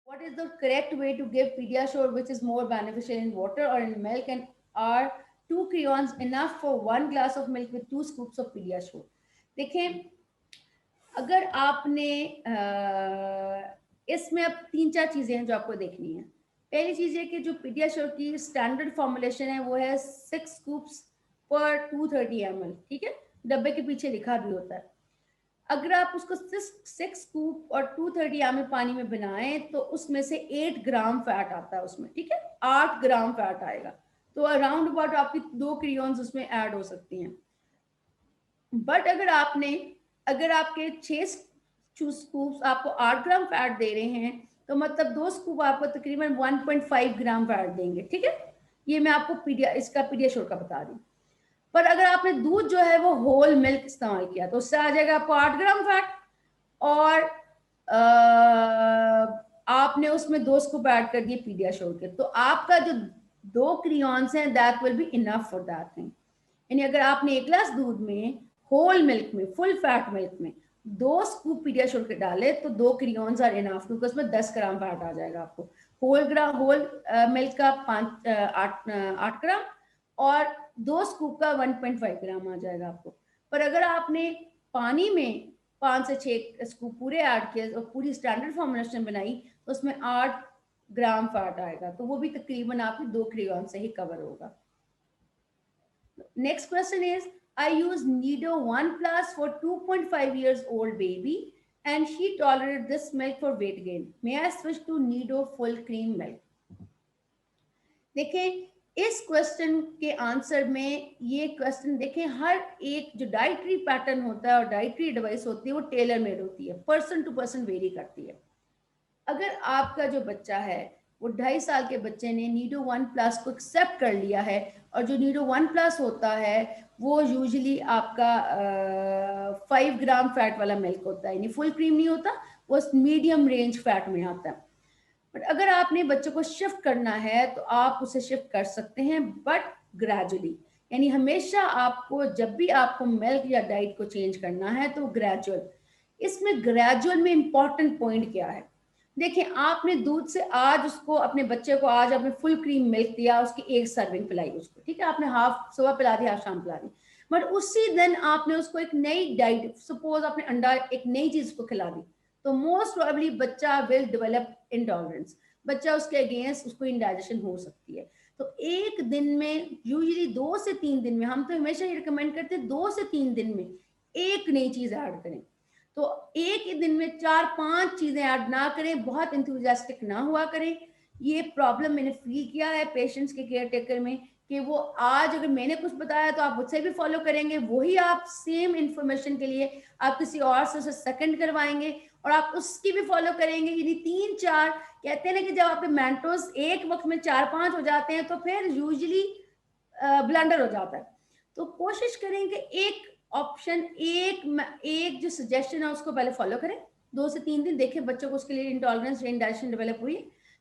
What is the correct way to give Pediasure, which is more beneficial in water or in milk? And are two crayons enough for one glass of milk with two scoops of Pediasure? देखें, अगर आपने इसमें अब तीन चार चीजें हैं जो आपको देखनी है। पहली चीज है कि जो पीडियाश्योर की स्टैंडर्ड फॉर्मुलेशन है वो है 6 स्कूप्स पर 230 ml, ठीक है, डब्बे के पीछे लिखा भी होता है। अगर आप उसको 6 स्कूप और 230 ml पानी में बनाएं तो उसमें से 8 ग्राम फैट आता है उसमें, ठीक है, 8 ग्राम फैट आएगा। तो अराउंड अबाउट आपकी 2 क्रियॉन्स उसमें ऐड हो सकती हैं। बट अगर आपके 6 स्कूप्स आपको 8 ग्राम फैट दे रहे हैं तो मतलब 2 स्कूप आपको तकरीबन 1.5 ग्राम फैट देंगे, ठीक है। ये मैं आपको इसका पीडियाश्योर का बता रही हूँ। पर अगर आपने दूध जो है वो होल मिल्क इस्तेमाल किया तो उससे आ जाएगा आपको 8 ग्राम फैट, और आपने उसमें 2 स्कूप ऐड कर दिए पीडियाश्योर के, तो आपका जो 2 क्रियॉन्स हैं that will be enough for that thing. यानी अगर आपने 1 ग्लास दूध में होल मिल्क में फुल फैट मिल्क में 2 स्कूप पीडियाश्योर के डाले तो 2 क्रियॉन्स आर इनफ, क्योंकि उसमें 10 ग्राम फैट आ जाएगा आपको। होल मिल्क का 8 ग्राम और 2 स्कूप का 1.5 ग्राम आ जाएगा आपको। पर अगर आपने पानी में 5 से 6 स्कूप पूरे ऐड किए और पूरी स्टैंडर्ड फॉर्मुलेशन बनाई तो उसमें 8 ग्राम फैट आएगा, तो वो भी तकरीबन आपकी 2 क्रियॉन से ही कवर होगा। Next question is, I use Nido One Plus for 2.5 years old baby and she tolerated this milk for weight gain. May I switch to Nido full cream milk? देखें, इस क्वेश्चन के answer में ये question देखें, हर एक जो dietary pattern होता है और डाइटरी एडवाइस होती है वो टेलर मेड होती है, पर्सन टू पर्सन वेरी करती है। अगर आपका जो बच्चा है वो 2.5 साल के बच्चे ने नीडो वन प्लस को एक्सेप्ट कर लिया है, और जो नीडो वन प्लस होता है वो यूजुअली आपका 5 ग्राम फैट वाला मिल्क होता है, यानी फुल क्रीम नहीं होता, वो मीडियम रेंज फैट में आता है। बट अगर आपने बच्चों को शिफ्ट करना है तो आप उसे शिफ्ट कर सकते हैं, बट ग्रेजुअली। यानी हमेशा आपको जब भी आपको मिल्क या डाइट को चेंज करना है तो ग्रेजुअल। इसमें ग्रेजुअल में इंपॉर्टेंट पॉइंट क्या है, देखिए, आपने दूध से आज उसको अपने बच्चे को आज आपने फुल क्रीम मिल्क दिया, उसकी 1 सर्विंग पिलाई उसको, ठीक है, आपने हाफ सुबह पिला दी हाफ शाम पिला दी, बट उसी दिन आपने उसको एक नई डाइट, सपोज आपने अंडा एक नई चीज को खिला दी, तो मोस्ट प्रोबेबली बच्चा विल डेवलप इंटॉलरेंस, बच्चा उसके अगेंस्ट उसको इंडाइजेशन हो सकती है। तो एक दिन में यूजुअली 2 से 3 दिन में, हम तो हमेशा ये रिकमेंड करते हैं 2 से 3 दिन में एक नई चीज ऐड करें। तो एक ही दिन में 4-5 चीजें ऐड ना करें, बहुत इंथुजियास्टिक ना हुआ करें। ये प्रॉब्लम मैंने फील किया है पेशेंट्स के केयर टेकर में, कि वो आज अगर मैंने कुछ बताया तो आप मुझसे भी फॉलो करेंगे, वही आप सेम इंफॉर्मेशन के लिए आप किसी और से उसे सेकंड करवाएंगे और आप उसकी भी फॉलो करेंगे। यानी 3-4 कहते हैं ना कि जब आपके मेंटोस एक वक्त में 4-5 हो जाते हैं तो फिर यूजुअली ब्लंडर हो जाता है। तो कोशिश करें कि एक ऑप्शन, एक जो सजेशन है उसको पहले फॉलो करें, 2 से 3 दिन देखें बच्चों को उसके लिए इंटॉलरेंस इंडाइजेशन डेवलप हुई,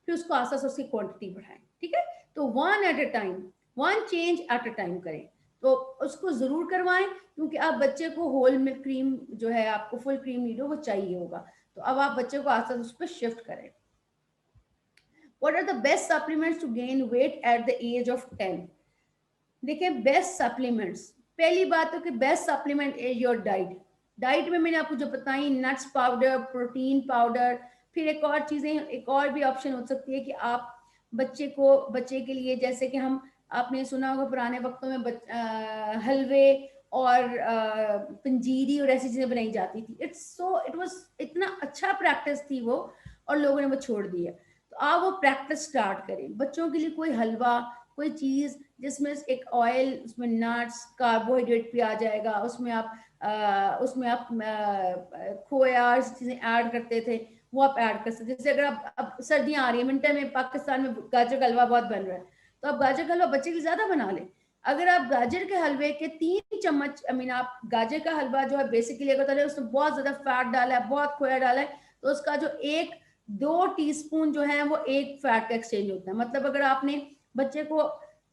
फिर उसको आस्ते आस्ते उसकी क्वांटिटी बढ़ाएं, ठीक है। तो one at a time, one change at a time करें, तो उसको जरूर करवाएं, क्योंकि आप बच्चे को होल मिल्क क्रीम जो है आपको फुल क्रीम नीड हो वो चाहिए होगा, तो अब आप बच्चे को आस्ते आस्ते उस पर शिफ्ट करें। What are the best supplements to gain weight at the age of 10? देखिए, बेस्ट सप्लीमेंट्स, पहली बात तो कि best supplement is your diet. Diet में मैंने आपको जो बताई, नट्स पाउडर, प्रोटीन पाउडर, फिर एक और चीज़ें, एक और भी ऑप्शन हो सकती है कि आप बच्चे के लिए, जैसे कि आपने सुना होगा पुराने वक्तों में हलवे और पंजीरी और ऐसी चीज़ें बनाई जाती थी। इट वाज इतना अच्छा प्रैक्टिस थी वो, और लोगों ने वो छोड़ दिया। तो आप वो प्रैक्टिस स्टार्ट करें, बच्चों के लिए कोई हलवा, कोई चीज़ जिसमें एक ऑयल, उसमें नट्स, कार्बोहाइड्रेट भी आ जाएगा, उसमें आप खोया चीज़ें ऐड करते थे, वो आप ऐड कर सकते। जैसे अगर आप, अब सर्दियाँ आ रही है, विंटर में पाकिस्तान में गाजर का हलवा बहुत बन रहा है, तो आप गाजर का हलवा बच्चे के लिए ज़्यादा बना लें। अगर आप गाजर के हलवे के 3 चम्मच, आप गाजर का हलवा जो है बेसिकली अगर उसमें बहुत ज़्यादा फैट डाला है, बहुत खोया डाला है, तो उसका जो 1-2 टीस्पून जो है वो एक फैट का एक्सचेंज होता है। मतलब अगर आपने बच्चे को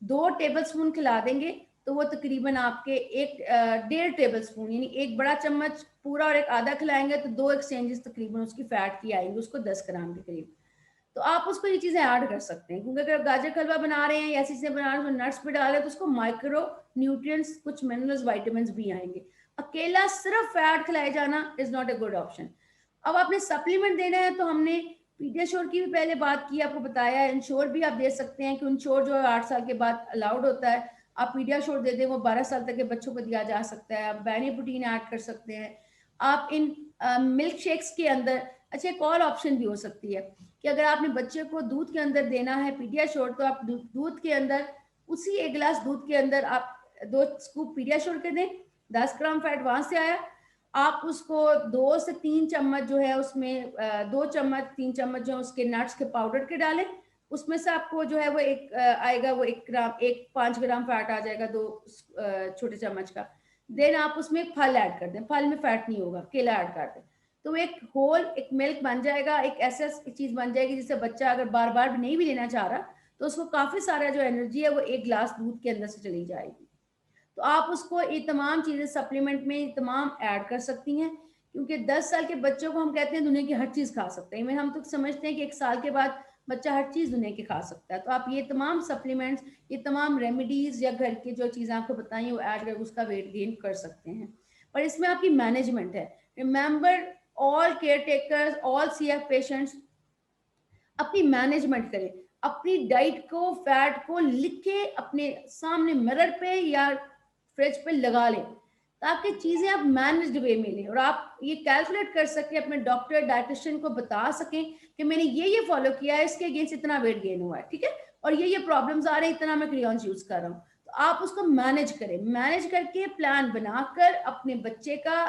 2 टेबल स्पून खिला देंगे तो वो तकरीबन आपके 1.5 टेबल स्पून, यानी एक बड़ा चम्मच पूरा और एक आधा खिलाएंगे तो 2 एक्सचेंजेस तकरीबन उसकी फैट की आएंगी, उसको 10 ग्राम के करीब। तो आप उसको ये चीजें ऐड कर सकते हैं, क्योंकि अगर गाजर का हलवा बना रहे हैं या ऐसी चीजें बना रहे हैं नट्स भी डाल रहे हैं तो उसको माइक्रो न्यूट्रिएंट्स, कुछ मिनरल्स, विटामिन्स भी आएंगे। अकेला सिर्फ फैट खिलाए जाना is not a good option. अब आपने सप्लीमेंट देना है तो हमने पीडियाश्योर की भी पहले बात की, आपको बताया। इंश्योर भी आप दे सकते हैं कि इंश्योर जो है 8 साल के बाद अलाउड होता है। आप पीडियाश्योर दे दें, वो 12 साल तक के बच्चों को दिया जा सकता है। आप बैनी प्रोटीन ऐड कर सकते हैं। आप इन मिल्क शेक्स के अंदर, अच्छा एक और ऑप्शन भी हो सकती है कि अगर आपने बच्चे को दूध के अंदर देना है पीडियाश्योर, तो आप दूध के अंदर, उसी एक गिलास दूध के अंदर आप 2 स्कूप पीडियाश्योर के दें। 10 ग्राम फैट वहां से आया। आप उसको 2 से 3 चम्मच जो है उसमें 2 चम्मच 3 चम्मच जो उसके नट्स के पाउडर के डालें। उसमें से आपको जो है वो एक आएगा, वो 1 ग्राम, 5 ग्राम फैट आ जाएगा 2 छोटे चम्मच का। देन आप उसमें फल ऐड कर दें, फल में फैट नहीं होगा, केला ऐड कर दें, तो एक होल एक मिल्क बन जाएगा, एक ऐसा चीज बन जाएगी जिससे बच्चा अगर बार बार भी नहीं भी लेना चाह रहा तो उसको काफी सारा जो एनर्जी है वो एक गिलास दूध के अंदर से चली जाएगी। तो आप उसको ये तमाम चीजें सप्लीमेंट में तमाम ऐड कर सकती हैं, क्योंकि 10 साल के बच्चों को हम कहते हैं दुनिया की हर चीज खा सकते हैं। हम तो समझते हैं कि 1 साल के बाद बच्चा हर चीज दुनिया की खा सकता है। तो आप ये तमाम सप्लीमेंट्स, ये तमाम रेमेडीज या घर की जो चीजें आपको बताई वो ऐड करके उसका वेट गेन कर सकते हैं। पर इसमें आपकी मैनेजमेंट है। Remember, all care takers, all CF patients अपनी मैनेजमेंट करें, अपनी डाइट को, फैट को लिख के अपने सामने मिरर पे या फ्रिज पे लगा लें, ताकि चीजें आप मैनेज्ड वे में लें और आप ये कैलकुलेट कर सकें, अपने डॉक्टर डाइटिशियन को बता सकें कि मैंने ये फॉलो किया है, इसके अगेंस्ट इतना वेट गेन हुआ है, ठीक है, और ये प्रॉब्लम्स आ रहे हैं, इतना मैं क्रेयॉन्स यूज कर रहा हूँ। तो आप उसको मैनेज करें, मैनेज करके प्लान बनाकर अपने बच्चे का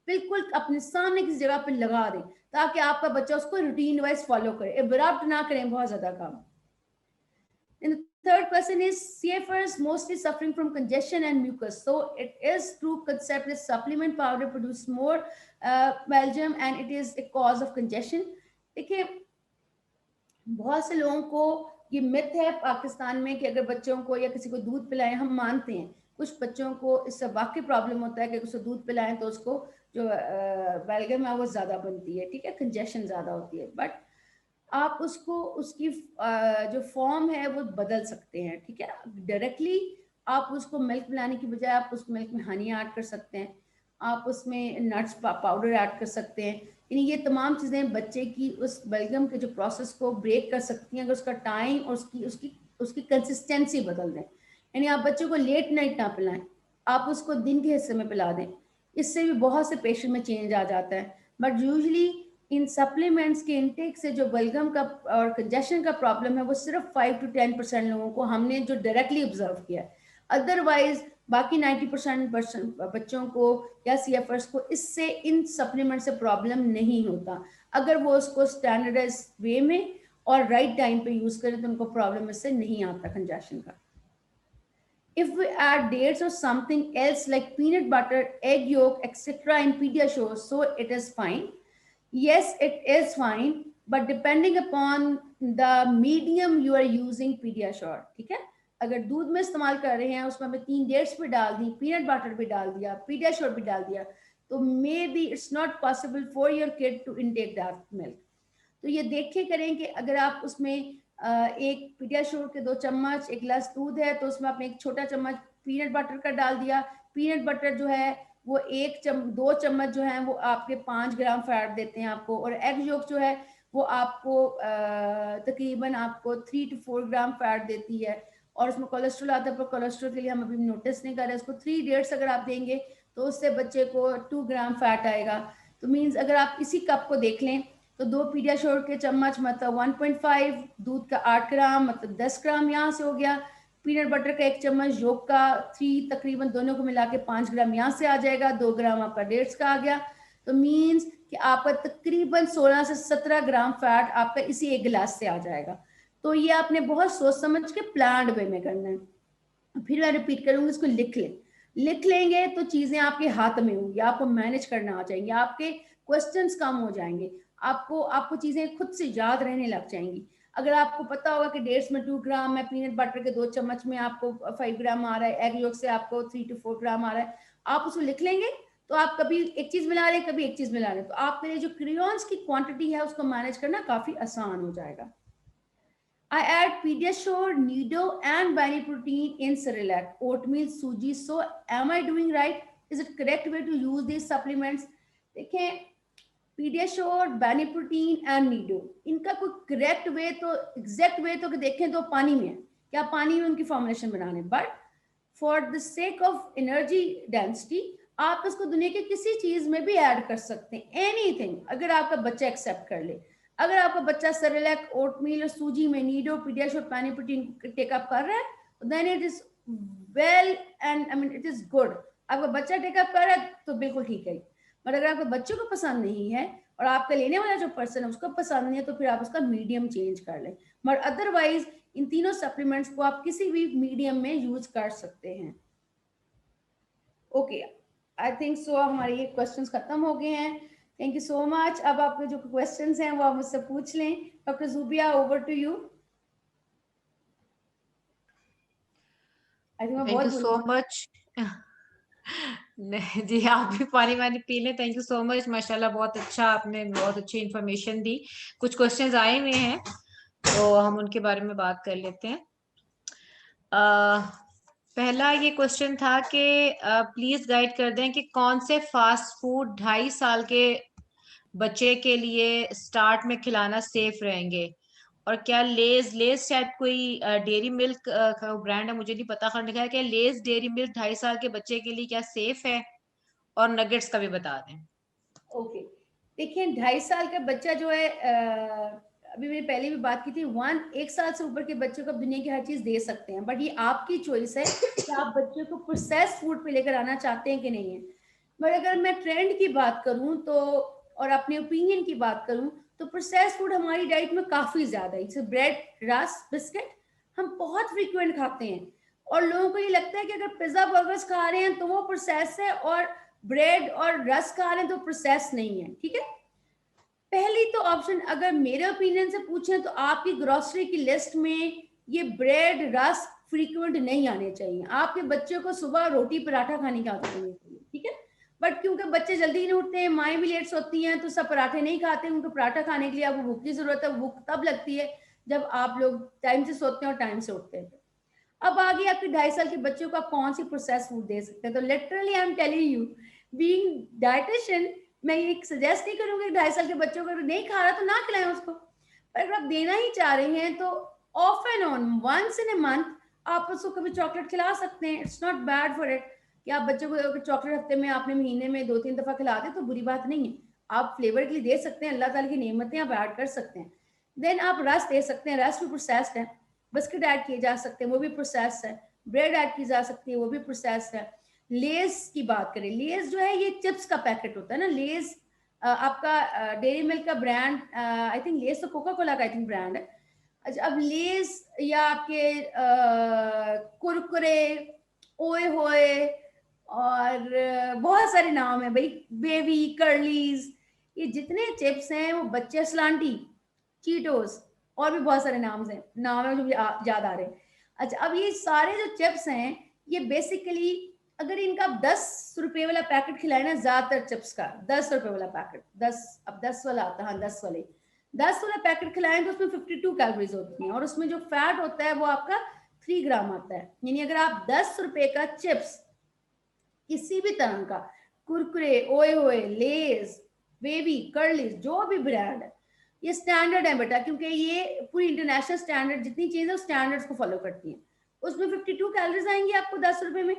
बिल्कुल अपने सामने किसी जगह पे लगा दें, ताकि आपका बच्चा उसको रूटीन वाइज फॉलो करे, एब्रप्ट ना करें बहुत ज्यादा काम। And the third question is, CFers mostly suffering from congestion and mucus. So it is true concept that supplement powder produce more Belgium and it is a cause of congestion. देखिए, बहुत से लोगों को ये मिथ है पाकिस्तान में कि अगर बच्चों को या किसी को दूध पिलाएं, हम मानते हैं कुछ बच्चों को इससे वाकई प्रॉब्लम होता है कि उसको दूध पिलाएं तो उसको जो बेलगम है वो ज्यादा बनती है, ठीक है, कंजेशन ज्यादा होती है। बट आप उसको उसकी जो फॉर्म है वो बदल सकते हैं, ठीक है। डायरेक्टली आप उसको मिल्क पिलाने की बजाय आप उस मिल्क में हनी ऐड कर सकते हैं, आप उसमें नट्स पाउडर ऐड कर सकते हैं। यानी ये तमाम चीज़ें बच्चे की उस बलगम के जो प्रोसेस को ब्रेक कर सकती हैं, अगर उसका टाइम और उसकी उसकी उसकी कंसिस्टेंसी बदल दें। यानी आप बच्चों को लेट नाइट ना पिलाएं, आप उसको दिन के हिस्से में पिला दें, इससे भी बहुत से पेशेंट में चेंज आ जाता है। बट यूजली इन सप्लीमेंट्स के इनटेक से जो बलगम का और कंजेशन का प्रॉब्लम है वो सिर्फ 5 to 10% लोगों को हमने जो डायरेक्टली ऑब्जर्व किया है। अदरवाइज बाकी 90% बच्चों को या सीएफर्स को इससे इन सप्लीमेंट से प्रॉब्लम नहीं होता, अगर वो उसको स्टैंडर्डाइज वे में और राइट टाइम पे यूज करें तो उनको प्रॉब्लम इससे नहीं आता कंजेशन का। If we add dates or something else like peanut butter, egg yolk, etc. in Pediasure, so it is fine. Yes, it is fine, but depending upon the medium you are using Pediasure, ठीक है। अगर दूध में इस्तेमाल कर रहे हैं उसमें हमें 3 डेट्स भी डाल दी, पीनट बटर भी डाल दिया, पीडियाश्योर भी डाल दिया, तो maybe it's not possible for your kid to intake that milk. तो ये देखे करें कि अगर आप उसमें एक पीडियाश्योर के 2 चम्मच, 1 गिलास दूध है तो उसमें आपने 1 छोटा चम्मच पीनट बटर का डाल दिया। पीनट बटर जो है वो 2 चम्मच जो है वो आपके 5 ग्राम फैट देते हैं आपको, और एग योक जो है वो आपको तकरीबन आपको 3 to 4 ग्राम फैट देती है, और उसमें कोलेस्ट्रॉल आता है, पर कोलेस्ट्रॉल के लिए हम अभी नोटिस नहीं कर रहे। उसको 3 डेट्स अगर आप देंगे तो उससे बच्चे को 2 ग्राम फैट आएगा। तो मीन्स अगर आप इसी कप को देख लें तो 2 पीडियाश्योर के चम्मच मतलब 1.5, दूध का 8 ग्राम मतलब 10 ग्राम यहाँ से हो गया, पीनट बटर का 1 चम्मच, योग का 3, तकरीबन दोनों को मिला के 5 ग्राम यहाँ से आ जाएगा, 2 ग्राम आपका डेट्स का आ गया। तो मीन्स कि आपका तकरीबन 16 से 17 ग्राम फैट आपका इसी 1 गिलास से आ जाएगा। तो ये आपने बहुत सोच समझ के प्लान्ड वे में करना है। फिर मैं रिपीट करूंगी, इसको लिख लें। लिख लेंगे तो चीजें आपके हाथ में होंगी, आपको मैनेज करना आ जाएंगे, आपके क्वेश्चंस कम हो जाएंगे, आपको चीजें खुद से याद रहने लग जाएंगी। अगर आपको पता होगा कि डेट्स में 2 ग्राम है, पीनट बटर के 2 चम्मच में आपको 5 ग्राम आ रहा है, एग योक से आपको 3 to 4 ग्राम आ रहा है, आप उसको लिख लेंगे तो आप कभी एक चीज मिला रहे हैं, कभी एक चीज मिला रहे हैं, तो आपके लिए जो क्रेयॉन्स की क्वांटिटी है उसको मैनेज करना काफी आसान हो जाएगा. I add Pediasure, Nido, and Bani protein in Cerelac, oatmeal, suji. So, am I doing right? Is it correct way to use these supplements? देखें, Pediasure, Bani protein, and Nido. इनका कोई correct way तो exact way तो देखें तो पानी में है. क्या पानी में उनकी formulation बनाने? But for the sake of energy density, आप इसको दुनिया के किसी चीज में भी ऐड कर सकते हैं. Anything, अगर आपका बच्चा एक्सेप्ट कर ले. अगर आपका बच्चा सेरेलैक, ओटमील और सूजी में नीडो, पीडियाश्योर, पैनी प्रोटीन टेकअप कर रहा है, then it is well and I mean it is good. आपका बच्चा टेकअप कर रहा है तो बिल्कुल ठीक है. बट अगर आपके बच्चों को पसंद नहीं है और आपका लेने वाला जो पर्सन है उसको पसंद नहीं है, तो फिर आप उसका मीडियम चेंज कर लें. बट अदरवाइज इन तीनों सप्लीमेंट्स को आप किसी भी मीडियम में यूज कर सकते हैं. ओके, आई थिंक सो हमारे ये क्वेश्चंस खत्म हो गए हैं. Thank you so much. अब आपके जो क्वेश्चंस हैं वो आप मुझसे पूछ लें. Doctor Zubia, over to you. I think मैं थैंक यू बहुत सो मच. जी, आप भी पानी वानी पी लें. Thank you so much. माशाल्लाह बहुत अच्छा, आपने बहुत अच्छी इन्फॉर्मेशन दी. कुछ क्वेश्चंस आए हुए हैं तो हम उनके बारे में बात कर लेते हैं. पहला ये क्वेश्चन था कि प्लीज गाइड कर दें कि कौन से फास्ट फूड 2.5 साल के बच्चे के लिए स्टार्ट में खिलाना सेफ रहेंगे. और क्या लेज शायद कोई डेयरी मिल्क का ब्रांड है, मुझे नहीं पता. खैर लिखा है कि लेज डेयरी मिल्क 2.5 साल के बच्चे के लिए क्या सेफ है. और नगेट्स का भी बता दें. ओके, देखिए 2.5 साल का बच्चा जो है, अभी मैंने पहले भी बात की थी, 1 साल से ऊपर के बच्चों को दुनिया की हर चीज दे सकते हैं. बट ये आपकी चॉइस है कि आप बच्चों को प्रोसेस फूड पे लेकर आना चाहते हैं कि नहीं है. बट अगर मैं ट्रेंड की बात करूं तो, और अपने ओपिनियन की बात करूं, तो प्रोसेस फूड हमारी डाइट में काफी ज्यादा है. जैसे ब्रेड, रस्क, बिस्किट हम बहुत फ्रीक्वेंट खाते हैं. और लोगों को ये लगता है कि अगर पिज्जा बर्गर्स खा रहे हैं तो वो प्रोसेस है, और ब्रेड और रस्क खा रहे हैं तो प्रोसेस नहीं है. ठीक है, पहली तो ऑप्शन अगर मेरे ओपिनियन से पूछें तो आपकी ग्रोसरी की लिस्ट में ये ब्रेड, रस्क फ्रीक्वेंट नहीं आने चाहिए. आपके बच्चों को सुबह रोटी पराठा खाने की आदत होनी चाहिए. ठीक है, बट क्योंकि बच्चे जल्दी नहीं उठते हैं, माएँ भी लेट सोती हैं, तो सब पराठे नहीं खाते. उनको पराठा खाने के लिए आपको भूख की जरूरत है. भूख तब लगती है जब आप लोग टाइम से सोते हैं और टाइम से उठते हैं. अब आगे आपके 2.5 साल के बच्चों को आप कौन सी प्रोसेस फूड दे सकते हैं. तो literally I am telling you, being dietitian, मैं ये सजेस्ट नहीं करूंगी 2.5 साल के बच्चों को नहीं खा रहा तो ना खिलाएं उसको. पर अगर आप देना ही चाह रहे हैं तो off and on, once in a month आप उसको कभी चॉकलेट खिला सकते हैं. It's not bad for it कि आप बच्चों को चॉकलेट हफ्ते में, आपने महीने में 2-3 दफा खिलाते तो बुरी बात नहीं है. आप फ्लेवर के लिए दे सकते हैं, अल्लाह ताला की नेमतें आप ऐड कर सकते हैं. देन आप रस दे सकते हैं, रस भी प्रोसेस्ड है. बिस्किट ऐड किए जा सकते हैं, वो भी प्रोसेस है. ब्रेड ऐड की जा सकती है, वो भी प्रोसेस है. लेस की बात करें, लेस जो है ये चिप्स का पैकेट होता है ना. लेस आपका डेयरी मिल्क का ब्रांड, आई थिंक लेस तो कोका कोला का आई थिंक ब्रांड है. अच्छा, अब लेस या आपके कुरकुरे, ओए होए, और बहुत सारे नाम है भाई, बेबी, कर्लीज, ये जितने चिप्स हैं वो बच्चे, स्लांटी, चीटोस, और भी बहुत सारे नाम है जो याद आ रहे हैं. अच्छा, अब ये सारे जो चिप्स हैं ये बेसिकली, अगर इनका 10 रुपए वाला पैकेट खिलाए ना, ज्यादातर चिप्स का 10 रुपए वाला पैकेट, 10, अब 10 वाला आता है, हाँ 10 वाले, 10 वाला पैकेट खिलाएं तो उसमें 52 कैलोरीज होती हैं. और उसमें जो फैट होता है वो आपका 3 ग्राम आता है. यानी अगर आप 10 रुपए का चिप्स किसी भी तरह का, कुरकुरे, ओए होए, लेज, बेबी, कर्लीज, जो भी ब्रांड है, ये स्टैंडर्ड है बेटा, क्योंकि ये पूरी इंटरनेशनल स्टैंडर्ड जितनी चीजें है स्टैंडर्ड्स को फॉलो करती हैं. उसमें 52 कैलोरीज आएंगी आपको 10 रुपए में,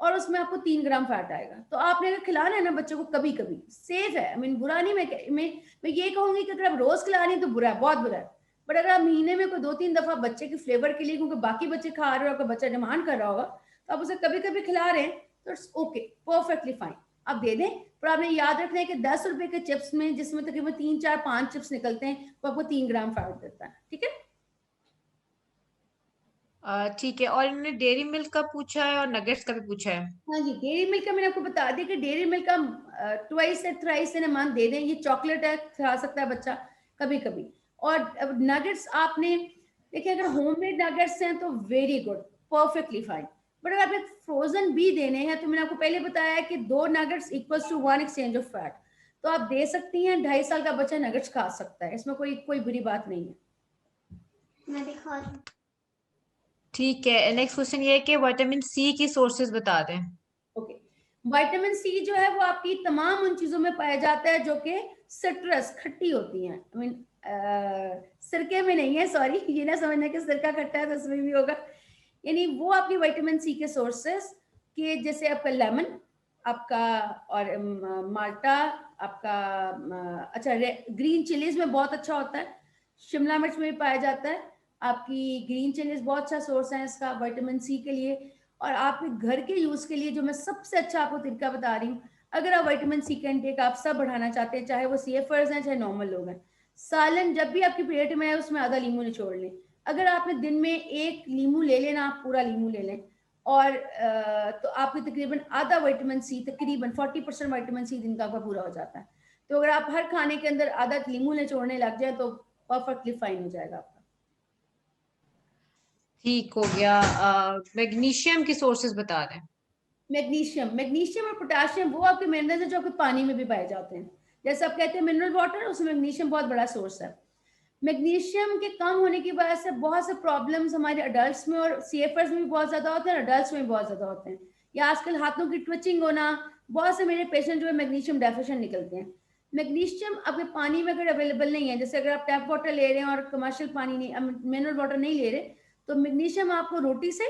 और उसमें आपको 3 ग्राम फैट आएगा. तो आपने अगर खिलाना है ना बच्चों को, कभी कभी सेफ है. आई मीन बुरा नहीं, मैं ये कहूंगी कि अगर आप रोज खिला रही हैं तो बुरा है, बहुत बुरा है. बट अगर आप महीने में कोई 2-3 दफा बच्चे के फ्लेवर के लिए, क्योंकि बाकी बच्चे खा रहे हो, आपका बच्चा डिमांड कर रहा होगा, तो आप उसे कभी कभी खिला रहे हैं तो इट्स ओके, परफेक्टली फाइन, आप दे दें. पर आपने याद रखना है कि 10 रुपए के चिप्स में, जिसमें तकरीबन 3-4-5 चिप्स निकलते हैं, वो आपको 3 ग्राम फैट देता है. ठीक है, ठीक है. और इन्होंने डेयरी मिल्क का पूछा है और नगेट्स का भी पूछा है. हाँ जी, डेयरी मिल्क का मैंने आपको बता दिया कि डेयरी मिल्क का ट्वाइस से थ्राइस इन अ मंथ दे दें. ये चॉकलेट है, खा सकता है बच्चा कभी कभी. और नगेट्स आपने देखिए, अगर होममेड नगेट्स हैं तो very good, perfectly fine. But अगर आपने फ्रोजन बी देने हैं तो मैंने आपको पहले बताया कि 2 nuggets equals to 1 exchange of fat, तो आप दे सकती हैं, 2.5 साल का बच्चा नगेट्स खा सकता है, इसमें कोई कोई बुरी बात नहीं है। मैं दिखा रही हूँ। ठीक है, नेक्स्ट क्वेश्चन ये है कि विटामिन सी की सोर्सेज बता दें। ओके, विटामिन सी जो है वो आपकी तमाम उन चीजों में पाया जाता है जो कि सिट्रस खट्टी होती हैं, आई मीन सिरके में नहीं है, सॉरी, ये ना समझना कि सिरका खट्टा है तो उसमें भी होगा, यानी वो आपकी विटामिन सी के सोर्सेस के, जैसे आपका लेमन आपका, और माल्टा आपका, अच्छा ग्रीन चिलीज में बहुत अच्छा होता है, शिमला मिर्च में भी पाया जाता है, आपकी ग्रीन चिलीज बहुत अच्छा सोर्स है इसका विटामिन सी के लिए। और आपके घर के यूज के लिए जो मैं सबसे अच्छा आपको तरीका बता रही हूँ, अगर आप विटामिन सी का इंटेक आप सब बढ़ाना चाहते हैं, चाहे वो सीएफर्स हैं चाहे नॉर्मल लोग हैं, सालन जब भी आपकी प्लेट में है उसमें आधा लीमू निचोड़ लें। अगर आपने दिन में 1 लीमू ले लेना, आप पूरा लीमू ले लें, और तो आपकी तकरीबन आधा विटामिन सी, तकरीबन 40% विटामिन सी दिन का आपका पूरा हो जाता है। तो अगर आप हर खाने के अंदर आधा लीमू निचोड़ने लग जाए तो परफेक्टली फाइन हो जाएगा आपका। ठीक हो गया। मैग्नीशियम की सोर्सेज बता दें। मैग्नीशियम और पोटेशियम वो आपके मिनरल्स है जो आपके पानी में भी पाए जाते हैं, जैसे आप कहते हैं मिनरल वाटर, उसमें मैग्नीशियम बहुत बड़ा सोर्स है। मैग्नीशियम के कम होने की वजह से बहुत से प्रॉब्लम्स हमारे अडल्ट्स में और सीएफर्स में भी बहुत ज्यादा होते हैं, अडल्ट्स में भी बहुत ज्यादा होते हैं, या आजकल हाथों की ट्विचिंग होना, बहुत से मेरे पेशेंट जो है मैग्नीशियम डेफिशिएंट निकलते हैं। मैग्नीशियम आपके पानी में अगर अवेलेबल नहीं है, जैसे अगर आप टैप वाटर ले रहे हैं और कमर्शियल पानी नहीं, मिनरल वाटर नहीं ले रहे, तो मैग्नीशियम आपको रोटी से,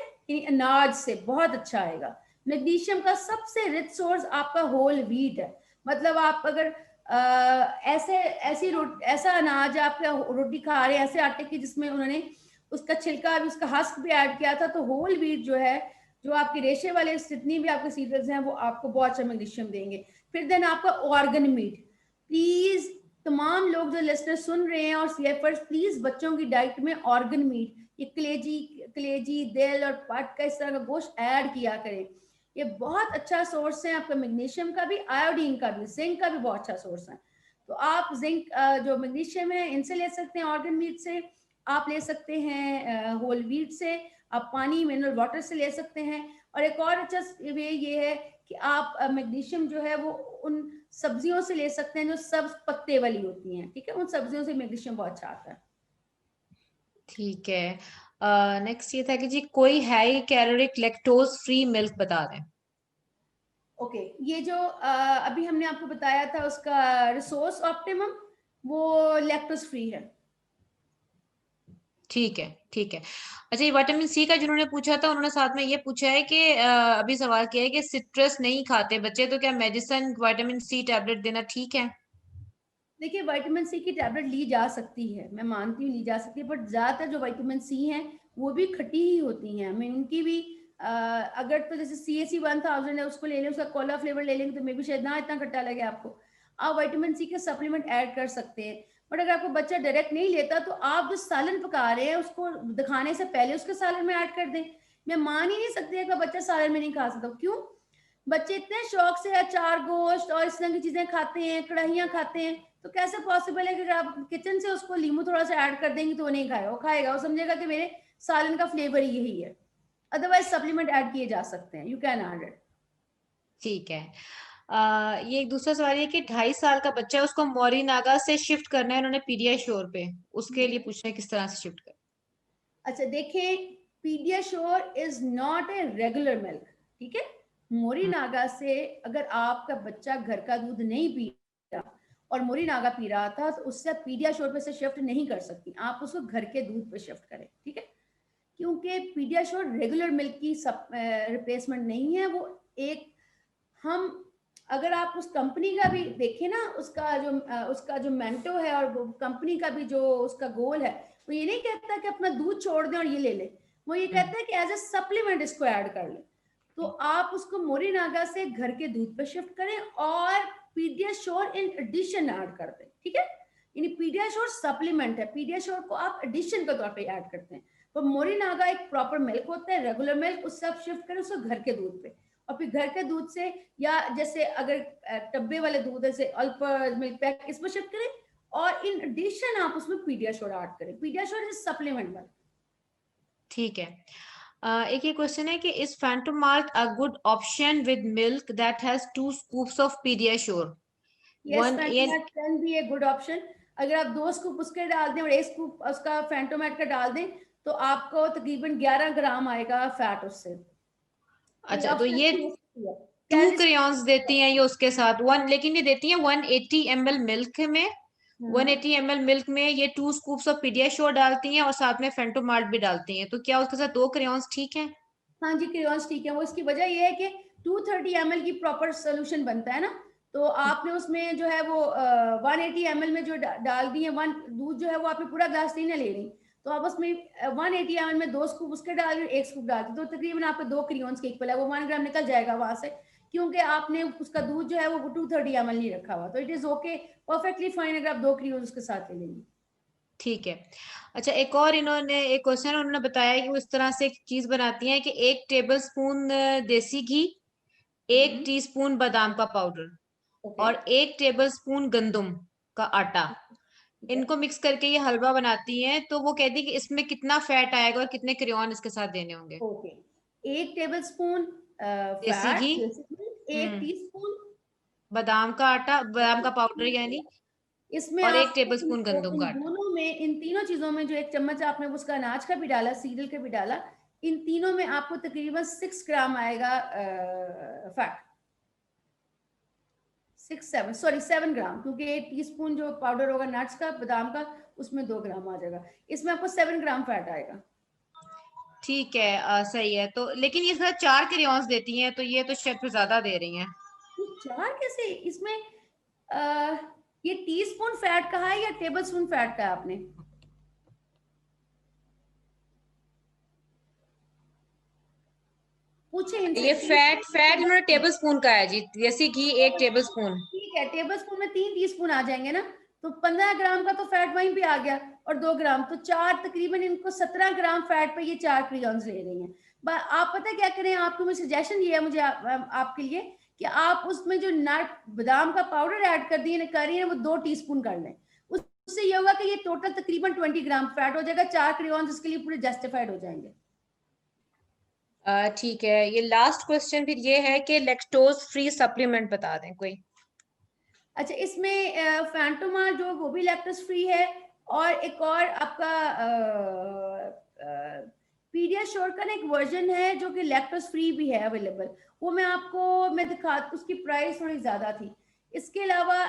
अनाज से बहुत अच्छा आएगा। मैग्नीशियम का सबसे रिच सोर्स आपका होल व्हीट है, मतलब आप अगर ऐसा अनाज आपका रोटी खा रहे हैं ऐसे आटे की जिसमें उन्होंने उसका छिलका भी, उसका हस्क भी ऐड किया था, तो होल व्हीट जो है, जो आपके रेशे वाले जितनी भी आपके सीरियल्स हैं वो आपको बहुत अच्छा मैग्नीशियम देंगे। फिर देन आपका ऑर्गन मीट, प्लीज तमाम लोग जो लिस्टनर सुन रहे हैं और सीएफर्स, प्लीज बच्चों की डाइट में ऑर्गन मीट, ये कलेजी दिल और पट का इस तरह का गोश्त ऐड किया करें, ये बहुत अच्छा सोर्स है आपका मैग्नीशियम का भी, आयोडीन का भी, जिंक का भी बहुत अच्छा सोर्स है। तो आप जिंक जो मैग्नीशियम है इनसे ले सकते हैं, ऑर्गन मीट से, आप ले सकते हैं होल व्हीट से, आप पानी मिनरल वाटर से ले सकते हैं। और एक और अच्छा वे ये है कि आप मैग्नीशियम जो है वो उन सब्जियों से ले सकते हैं जो सब्ज पत्ते वाली होती हैं, ठीक है, उन सब्जियों से मैग्नीशियम बहुत अच्छा आता है। ठीक है, नेक्स्ट ये था कि जी कोई high caloric lactose free milk बता दें। ओके, ये जो अभी हमने आपको बताया था उसका रिसोर्स ऑप्टिमम, वो लैक्टोज फ्री है। ठीक है, ठीक है। अच्छा, ये विटामिन सी का जिन्होंने पूछा था उन्होंने साथ में ये पूछा है कि अभी सवाल किया है कि सिट्रस नहीं खाते बच्चे, तो क्या मेडिसिन विटामिन सी टैबलेट देना ठीक है? देखिए, विटामिन सी की टैबलेट ली जा सकती है, मैं मानती हूँ ली जा सकती है, बट ज़्यादातर जो विटामिन सी हैं वो भी खट्टी ही होती हैं। मैं उनकी भी अगर तो जैसे CAC 1000 है उसको ले लें, उसका कोला फ्लेवर ले लेंगे तो मे भी शायद ना इतना खट्टा लगे आपको, आप विटामिन सी के सप्लीमेंट ऐड कर सकते हैं। बट अगर आपको बच्चा डायरेक्ट नहीं लेता तो आप जो सालन पका रहे हैं उसको दिखाने से पहले उसके सालन में ऐड कर दें। मैं मान ही नहीं सकती है कि बच्चा सालन में नहीं खा सकता, क्यों? बच्चे इतने शौक से अचार गोश्त और इस तरह की चीजें खाते हैं, कढ़ाइयाँ खाते हैं, तो कैसे पॉसिबल है कि अगर आप किचन से उसको लीमू थोड़ा सा ऐड कर देंगे तो वो नहीं खाएगा, वो खाएगा, वो समझेगा कि मेरे सालन का फ्लेवर ही यही है। अदरवाइज सप्लीमेंट ऐड किए जा सकते हैं, यू कैन ऐड इट। ठीक है। ये एक दूसरा सवाल ये कि 2.5 साल का बच्चा है, उसको मोरिनागा से शिफ्ट करना है उन्होंने पीडियाश्योर पे, उसके लिए पूछना है किस तरह से शिफ्ट कर। अच्छा देखें, PediaSure is not a regular milk, ठीक है। मोरिनागा से अगर आपका बच्चा घर का दूध नहीं पी रहा और मोरिनागा पी रहा था तो उससे आप पीडियाश्योर पे से शिफ्ट नहीं कर सकती, आप उसको घर के दूध पे शिफ्ट करें, ठीक है, क्योंकि पीडियाश्योर रेगुलर मिल्क की रिप्लेसमेंट नहीं है। वो एक, हम अगर आप उस कंपनी का भी देखें ना, उसका जो मेंटो है और कंपनी का भी जो उसका गोल है, वो ये नहीं कहता कि अपना दूध छोड़ दें और ये ले ले, वो ये कहता है कि एज ए सप्लीमेंट इसको ऐड कर ले। तो आप उसको मोरिनागा से घर के दूध पे शिफ्ट करें और पीडियाश्योर इन एडिशन ऐड कर दें, ठीक है। यानी पीडियाश्योर सप्लीमेंट है, पीडियाश्योर को आप एडिशन के तौर पे ऐड करते हैं। तो मोरिनागा एक प्रॉपर मिल्क होता है, रेगुलर मिल्क, उससे आप शिफ्ट करें उसको घर के दूध पे, और फिर घर के दूध से, या जैसे अगर डब्बे वाले दूध है, अल्पर मिल्क पैक, इसमें शिफ्ट करें, और इन एडिशन आप उसमें पीडियाश्योर ऐड करें। PediaSure is supplement milk. ठीक है। एक ये क्वेश्चन है कि is Fantomalt a good option with milk that has 2 scoops of PediaSure? Yes, one in Fantomalt can be a good option. अगर आप 2 स्कूप उसके डाल दें और 1 स्कूप उसका फैंटोमैट का डाल दें तो आपको तकरीबन 11 ग्राम आएगा फैट उससे। अच्छा, तो ये टू कैलोरीज क्रेयॉन्स देती हैं ये उसके साथ वन, लेकिन ये देती हैं 180 ml मिल्क में। 180 ml मिल्क में ये 2 स्कूप्स ऑफ पीडियाश्योर डालती हैं और साथ में फेंटोमार्ट भी डालती हैं, तो क्या उसके साथ 2 क्रेयॉन्स ठीक है? हाँ जी, क्रेयॉन्स ठीक है। वो इसकी वजह ये है कि 230 ml की प्रॉपर सोल्यूशन बनता है ना, तो आपने उसमें जो है वो 180 ml में जो डाल दी है, वन दूध जो है वो आपने पूरा ग्लास नहीं ना ले रही, तो आप उसमें 180 ml में 2 स्कूप उसके डाल रही, 1 स्कूप डाल दी, तो तकरीबन आपको 2 क्रेयॉन्स के इक्वल है। वो 1 ग्राम निकल जाएगा वहां से, क्योंकि आपने उसका दूध जो है वो 230 ml नहीं रखा हुआ, तो it is okay, perfectly fine अगर आप 2 क्रेयॉन्स उसके साथ ले लेंगे। ठीक है। अच्छा, एक और इन्होंने एक क्वेश्चन उन्होंने बताया कि वो इस तरह से एक चीज बनाती हैं कि 1 टेबल स्पून देसी घी, 1 टीस्पून बादाम का पाउडर ओके, और 1 टेबल स्पून गंदम का आटा, इनको मिक्स करके ये हलवा बनाती हैं, तो वो कहती है कि इसमें कितना फैट आएगा और कितने क्रेयॉन इसके साथ देने होंगे? ओके। 1 टेबल स्पून देसी घी, फैट, 1 टीस्पून बादाम का आटा, बादाम का पाउडर यानी, इसमें और 1 आपको टेबल स्पून गंदम का इन आटा। दोनों में, इन तीनों चीजों में जो 1 चम्मच आपने उसका अनाज का भी डाला, सीरियल का भी डाला, इन तीनों में आपको तकरीबन 6 ग्राम आएगा फैट। 7 ग्राम, क्योंकि 1 टीस्पून जो पाउडर होगा नट्स का, बादाम का, उसमें 2 ग्राम आ जाएगा, इसमें आपको 7 ग्राम फैट आएगा। ठीक है, सही है। तो लेकिन ये साथ 4 क्रेयॉन्स देती हैं, तो ये तो शायद फिर ज्यादा दे रही हैं। ये 4 कैसे इसमें? आ, ये टीस्पून फैट कहा है या टेबल स्पून फैट कहा आपने? पूछे इनसे। ये फैट फैट इन्होंने टेबल स्पून का है जी, देसी घी 1 टेबल स्पून। ठीक है, टेबल स्पून में 3 टीस्पून आ जाएंगे ना, तो 15 ग्राम का तो फैट वहीं पे आ गया, और 2 ग्राम तो 4, तकरीबन इनको 17 ग्राम फैट पे ये 4 क्रेयॉन्स ले रही हैं। आप पता क्या करें, आपको मैं सजेशन ये है मुझे आपके लिए कि आप उसमें जो नट बादाम का पाउडर ऐड कर रही है वो 2 टीस्पून कर लें, उससे ये होगा कि ये टोटल तकरीबन 20 ग्राम फैट हो जाएगा, 4 क्रेयॉन्स इसके लिए पूरे जस्टिफाइड हो जाएंगे। ठीक है, ये लास्ट क्वेश्चन फिर ये है कि लैक्टोज फ्री सप्लीमेंट बता दें कोई। अच्छा, इसमें फैंटोमा जो वो भी लैक्टोज फ्री है, और एक और आपका पीडियाश्योर का ना एक वर्जन है जो कि लैक्टोज फ्री भी है अवेलेबल, वो मैं दिखा, उसकी प्राइस थोड़ी ज्यादा थी। इसके अलावा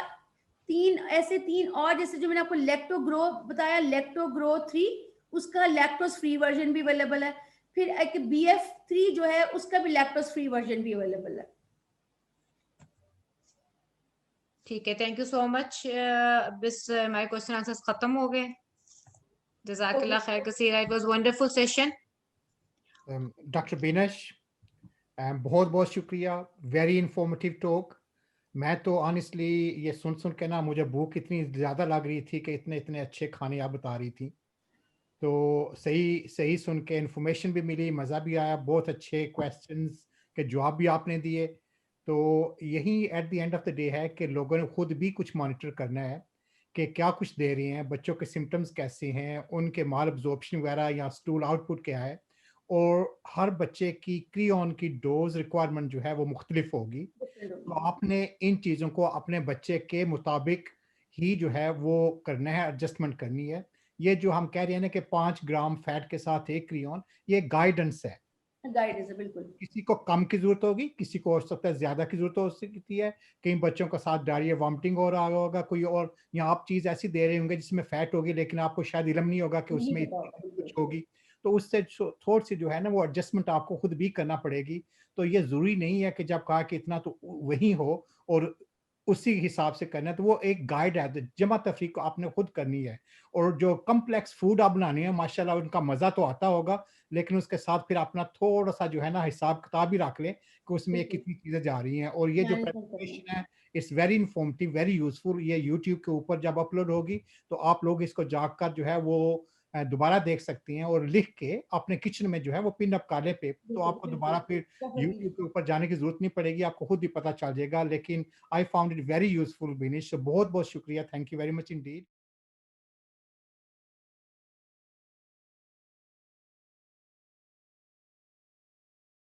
3 और, जैसे जो मैंने आपको लैक्टो ग्रो बताया, लैक्टो ग्रो 3, उसका लैक्टोज फ्री वर्जन भी अवेलेबल है। फिर एक BF3 जो है उसका भी लैक्टोज फ्री वर्जन भी अवेलेबल है। ठीक है, थैंक यू सो मच। बस हमारे क्वेश्चन आंसर्स खत्म हो गए। जज़ाकल्लाह खैर कसीरा, it was wonderful session. Doctor Binish, बहुत बहुत शुक्रिया, वेरी इंफॉर्मेटिव टॉक। मैं तो ऑनेस्टली ये सुन के ना मुझे भूख इतनी ज़्यादा लग रही थी कि इतने इतने अच्छे खाने आप बता रही थी, तो सही सही सुन के इन्फॉर्मेशन भी मिली, मज़ा भी आया, बहुत अच्छे क्वेश्चंस के जवाब भी आपने दिए। तो यही at the end of the day है कि लोगों ने खुद भी कुछ मॉनिटर करना है कि क्या कुछ दे रही हैं, बच्चों के सिम्टम्स कैसे हैं, उनके माल अब्जॉर्प्शन वगैरह या स्टूल आउटपुट क्या है, और हर बच्चे की क्रियॉन की डोज रिक्वायरमेंट जो है वो मुख्तलिफ होगी। तो आपने इन चीज़ों को अपने बच्चे के मुताबिक ही जो है वो करना है, एडजस्टमेंट करनी है। ये जो हम कह रहे हैं ना कि 5 ग्राम फैट के साथ 1 क्रियॉन, ये गाइडेंस है। गाइडेंस है, बिल्कुल। किसी को कम की जरूरत होगी, किसी को हो सकता है ज्यादा की जरूरत हो सकती है, कई बच्चों का साथ डायरिया वॉमिटिंग हो रहा होगा कोई, और या आप चीज ऐसी दे रहे होंगे जिसमें फैट होगी लेकिन आपको शायद इल्म नहीं होगा कि नहीं उसमें पता इतनी होगा, कुछ होगी, तो उससे थोड़ी सी जो है ना वो एडजस्टमेंट आपको खुद भी करना पड़ेगी। तो ये जरूरी नहीं है कि जब कहा कि इतना तो वही हो और उसी हिसाब से करना है, तो वो एक गाइड है, तो जमा तफरीक को आपने खुद करनी है। और जो कम्प्लेक्स फूड आप बनानी है माशाल्लाह उनका मजा तो आता होगा, लेकिन उसके साथ फिर अपना थोड़ा सा जो है ना हिसाब किताब भी रख लें कि उसमें ये बिल्कुल। कितनी चीजें जा रही हैं। और ये जो मैनेजमेंट करना है। प्रेजेंटेशन है it's very informative, very useful. ये यूट्यूब के ऊपर जब अपलोड होगी तो आप लोग इसको जाकर जो है वो दोबारा देख सकती हैं, और लिख के अपने किचन में जो है वो पिन अप कर ले पे, तो बिल्कुल, आपको बिल्कुल, दोबारा फिर definitely। यूट्यूब के ऊपर जाने की जरूरत नहीं पड़ेगी, आपको खुद ही पता चल जाएगा। लेकिन I found it very useful बिनिश, बहुत बहुत शुक्रिया, thank you very much Indeed.